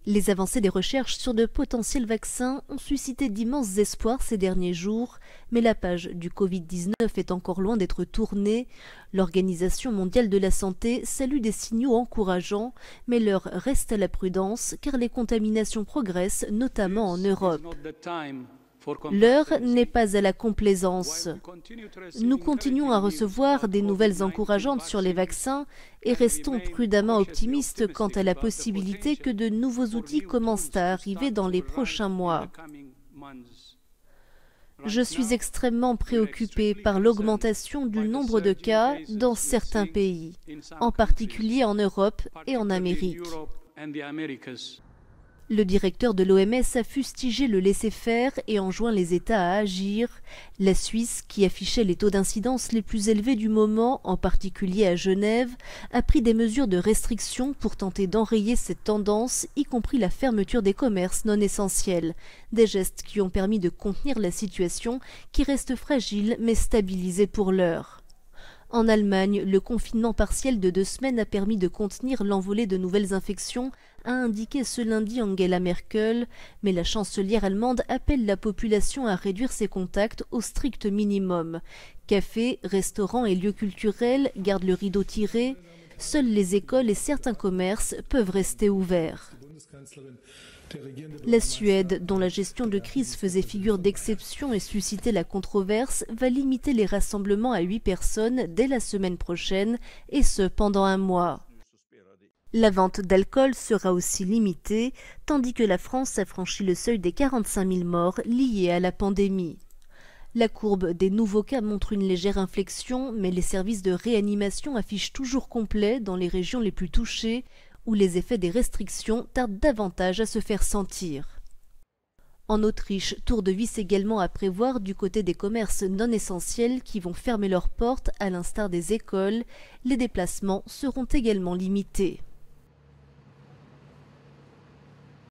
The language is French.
Les avancées des recherches sur de potentiels vaccins ont suscité d'immenses espoirs ces derniers jours, mais la page du Covid-19 est encore loin d'être tournée. L'Organisation mondiale de la santé salue des signaux encourageants, mais l'heure reste à la prudence car les contaminations progressent, notamment en Europe. L'heure n'est pas à la complaisance. Nous continuons à recevoir des nouvelles encourageantes sur les vaccins et restons prudemment optimistes quant à la possibilité que de nouveaux outils commencent à arriver dans les prochains mois. Je suis extrêmement préoccupé par l'augmentation du nombre de cas dans certains pays, en particulier en Europe et en Amérique. Le directeur de l'OMS a fustigé le laisser-faire et enjoint les États à agir. La Suisse, qui affichait les taux d'incidence les plus élevés du moment, en particulier à Genève, a pris des mesures de restriction pour tenter d'enrayer cette tendance, y compris la fermeture des commerces non essentiels. Des gestes qui ont permis de contenir la situation, qui reste fragile mais stabilisée pour l'heure. En Allemagne, le confinement partiel de 2 semaines a permis de contenir l'envolée de nouvelles infections, a indiqué ce lundi Angela Merkel, mais la chancelière allemande appelle la population à réduire ses contacts au strict minimum. Cafés, restaurants et lieux culturels gardent le rideau tiré. Seules les écoles et certains commerces peuvent rester ouverts. La Suède, dont la gestion de crise faisait figure d'exception et suscitait la controverse, va limiter les rassemblements à 8 personnes dès la semaine prochaine, et ce pendant un mois. La vente d'alcool sera aussi limitée, tandis que la France a franchi le seuil des 45 000 morts liés à la pandémie. La courbe des nouveaux cas montre une légère inflexion, mais les services de réanimation affichent toujours complets dans les régions les plus touchées, où les effets des restrictions tardent davantage à se faire sentir. En Autriche, tour de vis également à prévoir du côté des commerces non essentiels qui vont fermer leurs portes à l'instar des écoles. Les déplacements seront également limités.